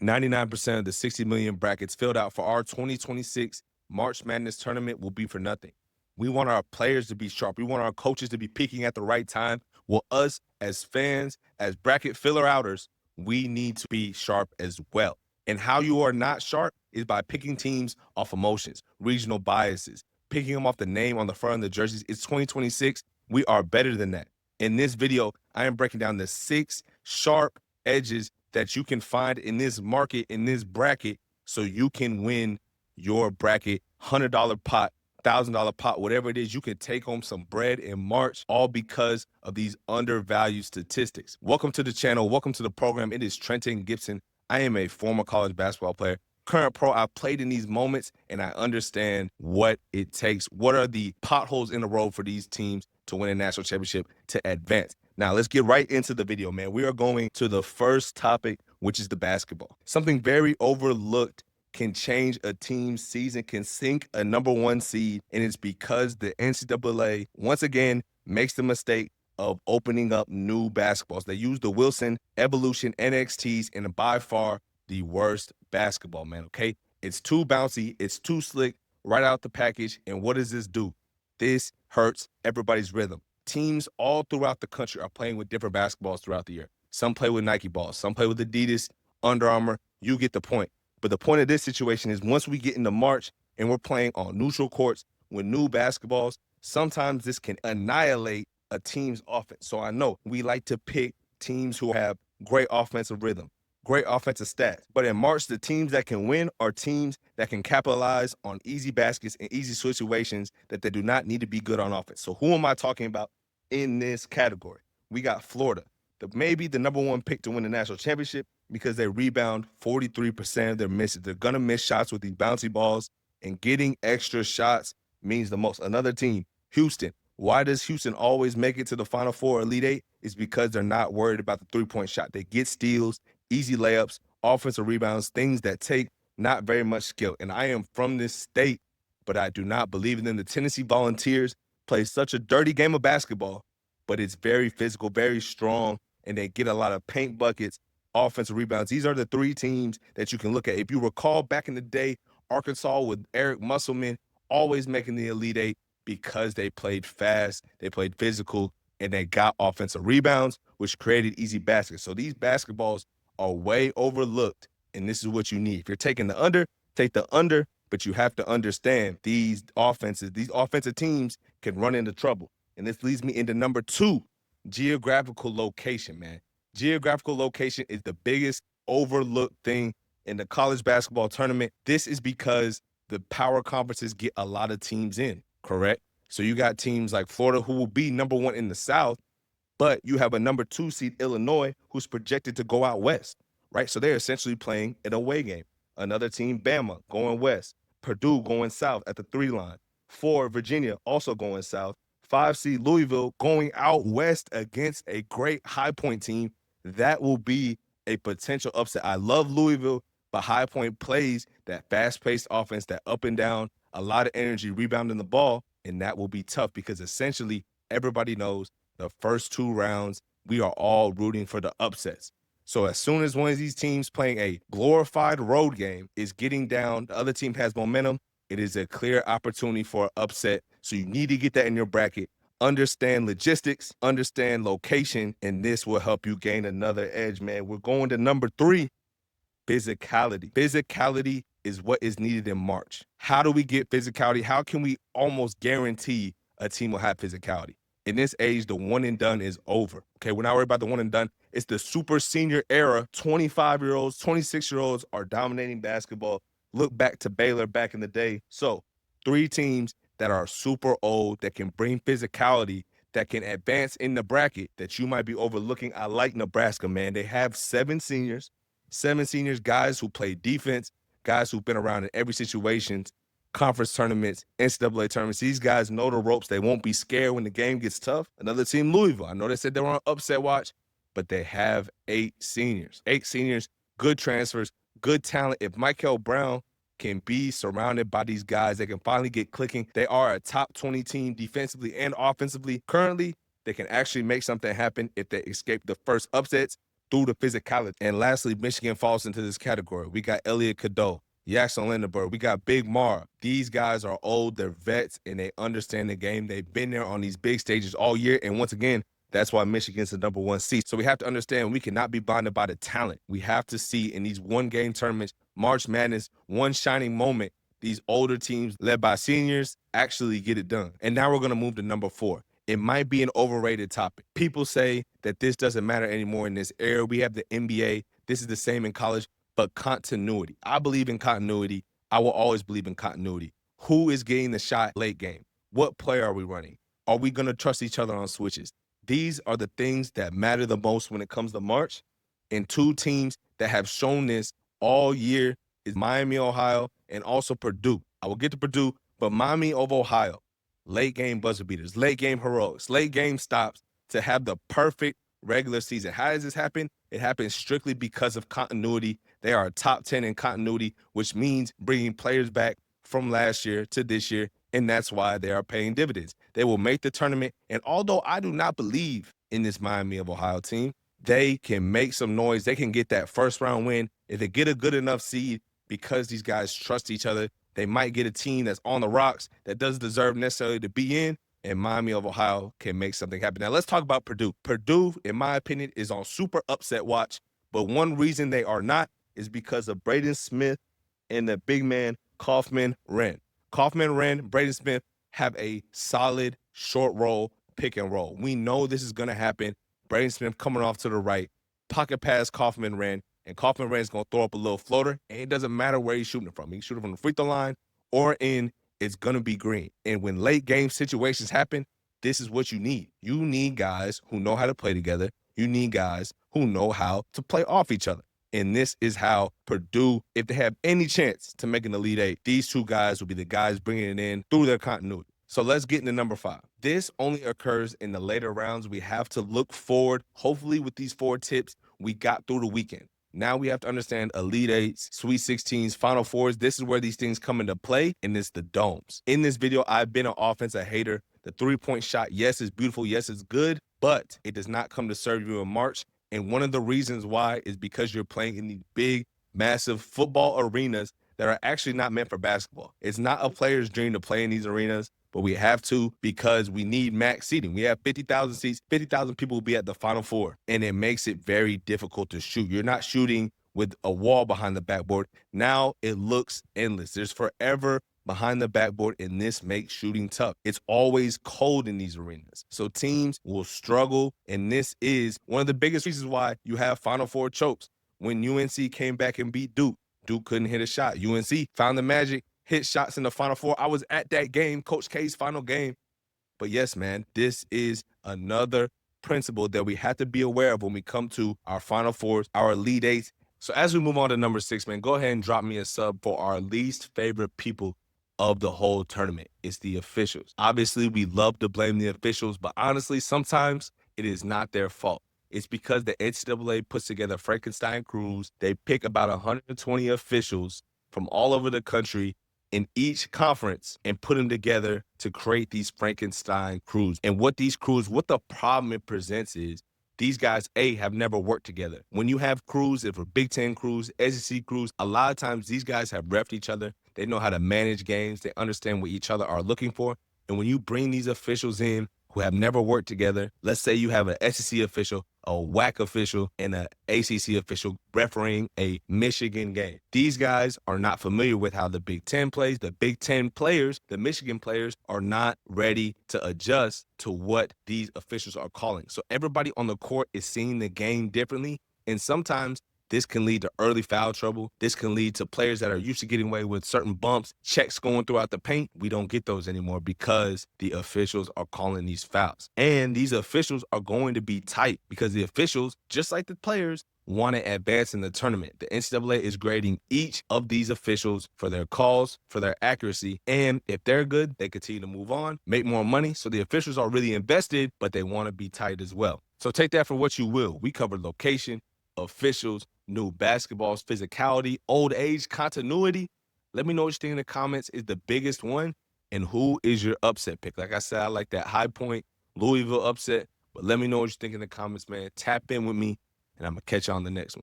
99% of the 60 million brackets filled out for our 2026 March Madness tournament will be for nothing. We want our players to be sharp. We want our coaches to be peaking at the right time. Well, us as fans, as bracket filler outers, we need to be sharp as well. And how you are not sharp is by picking teams off emotions, regional biases, picking them off the name on the front of the jerseys. It's 2026. We are better than that. In this video, I am breaking down the 6 sharp edges that you can find in this market, in this bracket, so you can win your bracket, $100 pot, $1,000 pot, whatever it is. You can take home some bread in March, all because of these undervalued statistics. Welcome to the channel. Welcome to the program. It is Trenton Gibson. I am a former college basketball player, current pro. I've played in these moments, and I understand what it takes. What are the potholes in the road for these teams to win a national championship, to advance? Now, let's get right into the video, man. We are going to the first topic, which is the basketball. Something very overlooked can change a team's season, can sink a #1 seed, and it's because the NCAA, once again, makes the mistake of opening up new basketballs. They use the Wilson Evolution NXTs, and by far the worst basketball, man, okay? It's too bouncy, it's too slick right out the package, and what does this do? This hurts everybody's rhythm. Teams all throughout the country are playing with different basketballs throughout the year. Some play with Nike balls, some play with Adidas, Under Armour. You get the point. But the point of this situation is once we get into March and we're playing on neutral courts with new basketballs, sometimes this can annihilate a team's offense. So I know we like to pick teams who have great offensive rhythm, great offensive stats. But in March, the teams that can win are teams that can capitalize on easy baskets and easy situations that they do not need to be good on offense. So who am I talking about in this category? We got Florida, maybe the #1 pick to win the national championship because they rebound 43% of their misses. They're going to miss shots with these bouncy balls, and getting extra shots means the most. Another team, Houston. Why does Houston always make it to the Final Four, Elite Eight? It's because they're not worried about the three-point shot. They get steals, easy layups, offensive rebounds, things that take not very much skill. And I am from this state, but I do not believe in them. The Tennessee Volunteers play such a dirty game of basketball, but it's very physical, very strong, and they get a lot of paint buckets, offensive rebounds. These are the 3 teams that you can look at. If you recall back in the day, Arkansas with Eric Musselman always making the Elite Eight because they played fast, they played physical, and they got offensive rebounds, which created easy baskets. So these basketballs are way overlooked, and this is what you need. If you're taking the under, take the under, but you have to understand these offensive teams can run into trouble. And this leads me into #2, geographical location, man. Geographical location is the biggest overlooked thing in the college basketball tournament. This is because the power conferences get a lot of teams in, correct? So you got teams like Florida who will be #1 in the South, but you have a #2 seed, Illinois, who's projected to go out west, right? So they're essentially playing an away game. Another team, Bama, going west. Purdue going south at the 3 line. 4, Virginia, also going south. 5 seed, Louisville, going out west against a great High Point team. That will be a potential upset. I love Louisville, but High Point plays that fast-paced offense, that up and down, a lot of energy rebounding the ball, and that will be tough because essentially everybody knows the first 2 rounds, we are all rooting for the upsets. So as soon as one of these teams playing a glorified road game is getting down, the other team has momentum, it is a clear opportunity for an upset. So you need to get that in your bracket. Understand logistics, understand location, and this will help you gain another edge, man. We're going to #3, physicality. Physicality is what is needed in March. How do we get physicality? How can we almost guarantee a team will have physicality? In this age, the one and done is over. Okay, we're not worried about the one and done. It's the super senior era. 25-year-olds, 26-year-olds are dominating basketball. Look back to Baylor back in the day. So 3 teams that are super old, that can bring physicality, that can advance in the bracket that you might be overlooking. I like Nebraska, man. They have 7 seniors, guys who play defense, guys who've been around in every situation, conference tournaments, NCAA tournaments. These guys know the ropes. They won't be scared when the game gets tough. Another team, Louisville. I know they said they were on upset watch, but they have 8 seniors. 8 seniors, good transfers, good talent. If Michael Brown can be surrounded by these guys, they can finally get clicking. They are a top 20 team defensively and offensively. Currently, they can actually make something happen if they escape the first upsets. through the physicality. And lastly, Michigan falls into this category. We got Elliot Cadeau, Jackson Lindenberg. We got Big Mar. These guys are old. They're vets, and they understand the game. They've been there on these big stages all year. And once again, that's why Michigan's the #1 seed. So we have to understand we cannot be blinded by the talent. We have to see in these one-game tournaments, March Madness, one shining moment, these older teams led by seniors actually get it done. And now we're going to move to #4. It might be an overrated topic. People say that this doesn't matter anymore in this era. We have the NBA. This is the same in college, but continuity. I believe in continuity. I will always believe in continuity. Who is getting the shot late game? What play are we running? Are we going to trust each other on switches? These are the things that matter the most when it comes to March. And two teams that have shown this all year is Miami, Ohio, and also Purdue. I will get to Purdue, but Miami of Ohio, late game buzzer beaters, late game heroics, late game stops to have the perfect regular season. How does this happen? It happens strictly because of continuity. They are top 10 in continuity, which means bringing players back from last year to this year, and that's why they are paying dividends. They will make the tournament, and although I do not believe in this Miami of Ohio team, they can make some noise. They can get that first-round win. If they get a good enough seed, because these guys trust each other, they might get a team that's on the rocks that doesn't deserve necessarily to be in, and Miami of Ohio can make something happen. Now, let's talk about Purdue. Purdue, in my opinion, is on super upset watch, but one reason they are not is because of Braden Smith and the big man, Kaufman-Wren. Kaufman-Wren, Braden Smith have a solid short roll, pick and roll. We know this is going to happen. Braden Smith coming off to the right, pocket pass Kaufman-Wren, and Kaufman-Wren is going to throw up a little floater, and it doesn't matter where he's shooting it from. He can shoot it from the free throw line or in, it's going to be green. And when late game situations happen, this is what you need. You need guys who know how to play together. You need guys who know how to play off each other. And this is how Purdue, if they have any chance to make an Elite Eight, these two guys will be the guys bringing it in through their continuity. So let's get into #5. This only occurs in the later rounds. We have to look forward. Hopefully with these 4 tips, we got through the weekend. Now we have to understand Elite Eights, Sweet 16s, Final Fours. This is where these things come into play, and it's the domes. In this video, I've been an offensive hater. The three-point shot, yes, it's beautiful. Yes, it's good, but it does not come to serve you in March. And one of the reasons why is because you're playing in these big, massive football arenas that are actually not meant for basketball. It's not a player's dream to play in these arenas, but we have to because we need max seating. We have 50,000 seats. 50,000 people will be at the Final Four, and it makes it very difficult to shoot. You're not shooting with a wall behind the backboard. Now it looks endless. There's forever behind the backboard, and this makes shooting tough. It's always cold in these arenas. So teams will struggle, and this is one of the biggest reasons why you have Final Four chokes. When UNC came back and beat Duke, Duke couldn't hit a shot. UNC found the magic, hit shots in the Final Four. I was at that game, Coach K's final game. But yes, man, this is another principle that we have to be aware of when we come to our Final Fours, our Elite Eights. So as we move on to #6, man, go ahead and drop me a sub for our least favorite people of the whole tournament. It's the officials. Obviously, we love to blame the officials, but honestly, sometimes it is not their fault. It's because the NCAA puts together Frankenstein crews. They pick about 120 officials from all over the country in each conference and put them together to create these Frankenstein crews. And what these crews, what the problem it presents is these guys, have never worked together. When you have crews, if a Big Ten crews, SEC crews, a lot of times these guys have reffed each other. They know how to manage games. They understand what each other are looking for. And when you bring these officials in who have never worked together, let's say you have an SEC official, a WAC official, and an ACC official refereeing a Michigan game. These guys are not familiar with how the Big Ten plays. The Big Ten players, the Michigan players, are not ready to adjust to what these officials are calling. So everybody on the court is seeing the game differently, and sometimes this can lead to early foul trouble. This can lead to players that are used to getting away with certain bumps, checks going throughout the paint. We don't get those anymore because the officials are calling these fouls. And these officials are going to be tight because the officials, just like the players, want to advance in the tournament. The NCAA is grading each of these officials for their calls, for their accuracy, and if they're good, they continue to move on, make more money. So the officials are really invested, but they want to be tight as well. So take that for what you will. We covered location, officials, new basketballs, physicality, old age, continuity. Let me know what you think in the comments is the biggest one and who is your upset pick. Like I said, I like that High Point Louisville upset, but let me know what you think in the comments, man. Tap in with me. and I'm gonna catch you on the next one.